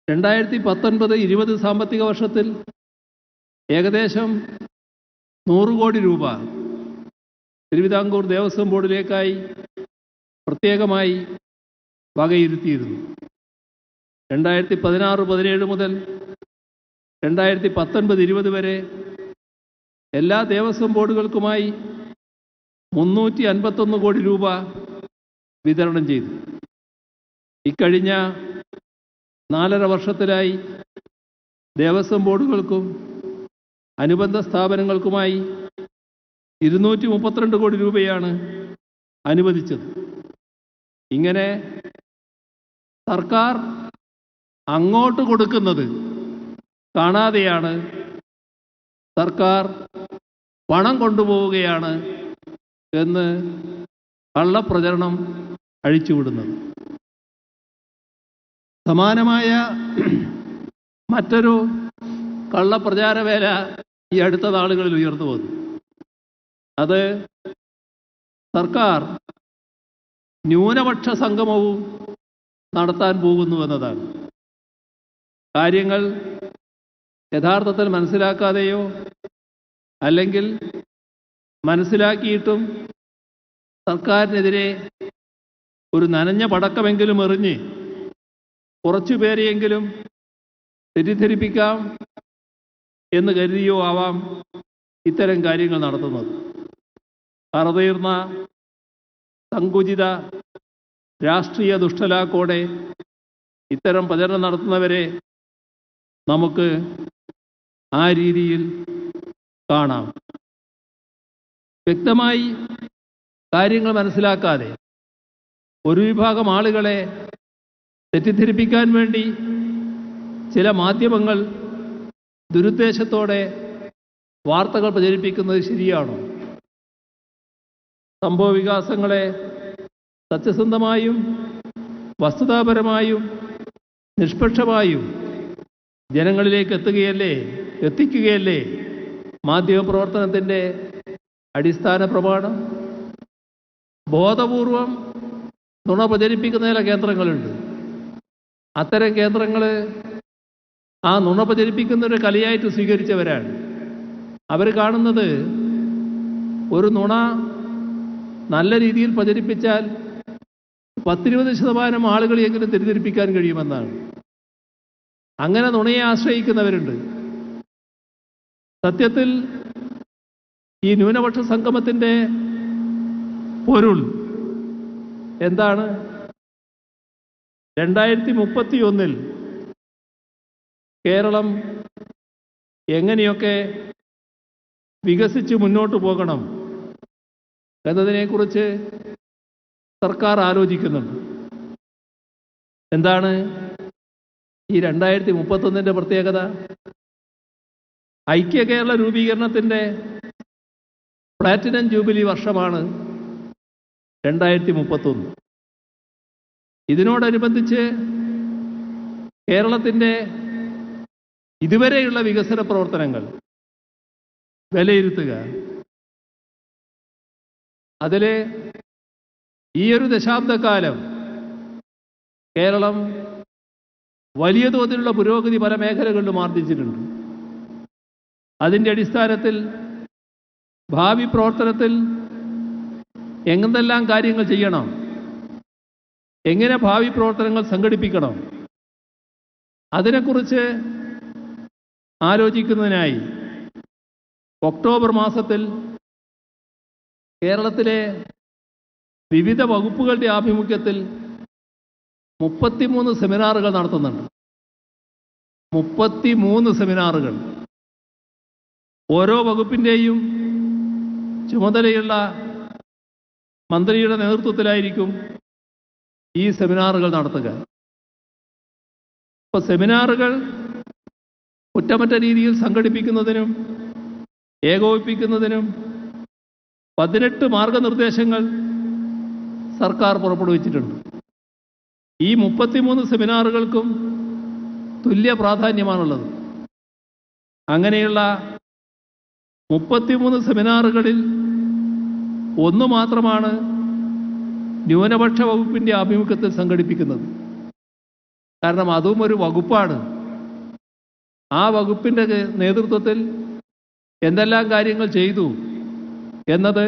2019-20 സാമ്പത്തിക വർഷത്തിൽ ഏകദേശം 100 കോടി രൂപ തിരുവിതാംകൂർ ദേവസ്വം ബോർഡിലേക്കായി പ്രത്യേകമായി വകയിരുത്തിയിരുന്നു. 2016-17 മുതൽ 2019-20 വരെ എല്ലാ ദേവസ്വം ബോർഡുകൾക്കുമായി 351 കോടി രൂപ വിതരണം ചെയ്തു. ഇക്കഴിഞ്ഞ 4.5 വർഷത്തിലായി ദേവസ്വം ബോർഡുകൾക്കും അനുബന്ധ സ്ഥാപനങ്ങൾക്കുമായി 232 കോടി രൂപയാണ് അനുവദിച്ചത്. ഇങ്ങനെ സർക്കാർ അങ്ങോട്ട് കൊടുക്കുന്നത് കാണാതെയാണ് സർക്കാർ പണം കൊണ്ടുപോവുകയാണ് എന്ന് കള്ളപ്രചരണം അഴിച്ചുവിടുന്നത്. സമാനമായ മറ്റൊരു കള്ളപ്രചാരവേല ഈ അടുത്ത നാളുകളിൽ ഉയർന്നു വന്നു. അത് സർക്കാർ ന്യൂനപക്ഷ സംഗമവും നടത്താൻ പോകുന്നു എന്നതാണ്. കാര്യങ്ങൾ യഥാർത്ഥത്തിൽ മനസ്സിലാക്കാതെയോ അല്ലെങ്കിൽ മനസ്സിലാക്കിയിട്ടും സർക്കാരിനെതിരെ ഒരു നനഞ്ഞ പടക്കമെങ്കിലും എറിഞ്ഞ് കുറച്ചുപേരെയെങ്കിലും തെറ്റിദ്ധരിപ്പിക്കാം എന്ന് കരുതിയോ ആവാം ഇത്തരം കാര്യങ്ങൾ നടത്തുന്നത്. അറുതീർന്ന സങ്കുചിത രാഷ്ട്രീയ ദുഷ്ടലാക്കോടെ ഇത്തരം പ്രചരണം നടത്തുന്നവരെ നമുക്ക് ആ രീതിയിൽ കാണാം. വ്യക്തമായി കാര്യങ്ങൾ മനസ്സിലാക്കാതെ ഒരു വിഭാഗം ആളുകളെ തെറ്റിദ്ധരിപ്പിക്കാൻ വേണ്ടി ചില മാധ്യമങ്ങൾ ദുരുദ്ദേശത്തോടെ വാർത്തകൾ പ്രചരിപ്പിക്കുന്നത് ശരിയാണോ? സംഭവവികാസങ്ങളെ സത്യസന്ധമായും വസ്തുതാപരമായും നിഷ്പക്ഷമായും ജനങ്ങളിലേക്ക് എത്തിക്കുകയല്ലേ മാധ്യമപ്രവർത്തനത്തിൻ്റെ അടിസ്ഥാന പ്രമാണം? ബോധപൂർവം നുണ പ്രചരിപ്പിക്കുന്ന ചില കേന്ദ്രങ്ങളുണ്ട്. അത്തരം കേന്ദ്രങ്ങൾ ആ നുണ പ്രചരിപ്പിക്കുന്നൊരു കലയായിട്ട് സ്വീകരിച്ചവരാണ്. അവർ കാണുന്നത് ഒരു നുണ നല്ല രീതിയിൽ പ്രചരിപ്പിച്ചാൽ 10-20% ആളുകളെയെങ്കിലും തെറ്റിദ്ധരിപ്പിക്കാൻ കഴിയുമെന്നാണ്. അങ്ങനെ നുണയെ ആശ്രയിക്കുന്നവരുണ്ട്. സത്യത്തിൽ ഈ ന്യൂനപക്ഷ സംഗമത്തിൻ്റെ പൊരുൾ എന്താണ്? 2031 കേരളം എങ്ങനെയൊക്കെ വികസിച്ച് മുന്നോട്ട് പോകണം എന്നതിനെക്കുറിച്ച് സർക്കാർ ആലോചിക്കുന്നുണ്ട്. എന്താണ് ഈ 2031 പ്രത്യേകത? ഐക്യ കേരള രൂപീകരണത്തിൻ്റെ പ്ലാറ്റിനം ജൂബിലി വർഷമാണ് 2031. ഇതിനോടനുബന്ധിച്ച് കേരളത്തിൻ്റെ ഇതുവരെയുള്ള വികസന പ്രവർത്തനങ്ങൾ വിലയിരുത്തുക. അതിൽ ഈ ഒരു ദശാബ്ദക്കാലം കേരളം വലിയ തോതിലുള്ള പുരോഗതി പല മേഖലകളിലും ആർജിച്ചിട്ടുണ്ട്. അതിൻ്റെ അടിസ്ഥാനത്തിൽ ഭാവി പ്രവർത്തനത്തിൽ എന്തെല്ലാം കാര്യങ്ങൾ ചെയ്യണം, എങ്ങനെ ഭാവി പ്രവർത്തനങ്ങൾ സംഘടിപ്പിക്കണം, അതിനെക്കുറിച്ച് ആലോചിക്കുന്നതിനായി ഒക്ടോബർ മാസത്തിൽ കേരളത്തിലെ വിവിധ വകുപ്പുകളുടെ ആഭിമുഖ്യത്തിൽ 33 സെമിനാറുകൾ നടത്തുന്നുണ്ട്. 33 സെമിനാറുകൾ. ഓരോ വകുപ്പിൻ്റെയും ചുമതലയുള്ള മന്ത്രിയുടെ നേതൃത്വത്തിലായിരിക്കും ഈ സെമിനാറുകൾ നടത്തുക. അപ്പോൾ സെമിനാറുകൾ കുറ്റമറ്റ രീതിയിൽ സംഘടിപ്പിക്കുന്നതിനും ഏകോപിപ്പിക്കുന്നതിനും 18 മാർഗനിർദ്ദേശങ്ങൾ സർക്കാർ പുറപ്പെടുവിച്ചിട്ടുണ്ട്. ഈ 33 സെമിനാറുകൾക്കും തുല്യ പ്രാധാന്യമാണുള്ളത്. അങ്ങനെയുള്ള 33 സെമിനാറുകളിൽ ഒന്ന് മാത്രമാണ് ന്യൂനപക്ഷ വകുപ്പിൻ്റെ ആഭിമുഖ്യത്തിൽ സംഘടിപ്പിക്കുന്നത്. കാരണം അതും ഒരു വകുപ്പാണ്. ആ വകുപ്പിൻ്റെ നേതൃത്വത്തിൽ എന്തെല്ലാം കാര്യങ്ങൾ ചെയ്തു എന്നത്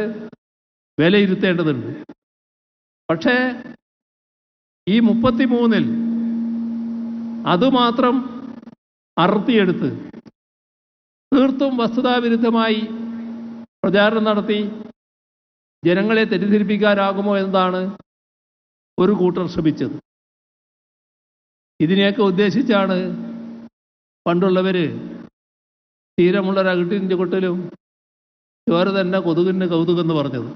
വിലയിരുത്തേണ്ടതുണ്ട്. പക്ഷേ ഈ 33-ൽ അതുമാത്രം അറുത്തിയെടുത്ത് തീർത്തും വസ്തുതാവിരുദ്ധമായി പ്രചാരണം നടത്തി ജനങ്ങളെ തെറ്റിദ്ധരിപ്പിക്കാനാകുമോ എന്നതാണ് ഒരു കൂട്ടർ ശ്രമിച്ചത്. ഇതിനെയൊക്കെ ഉദ്ദേശിച്ചാണ് പണ്ടുള്ളവർ തീരമുള്ളൊരകിട്ടിൻ്റെ കൊട്ടിലും ചോര തന്നെ കൊതുകിന് കൗതുകെന്ന് പറഞ്ഞത്.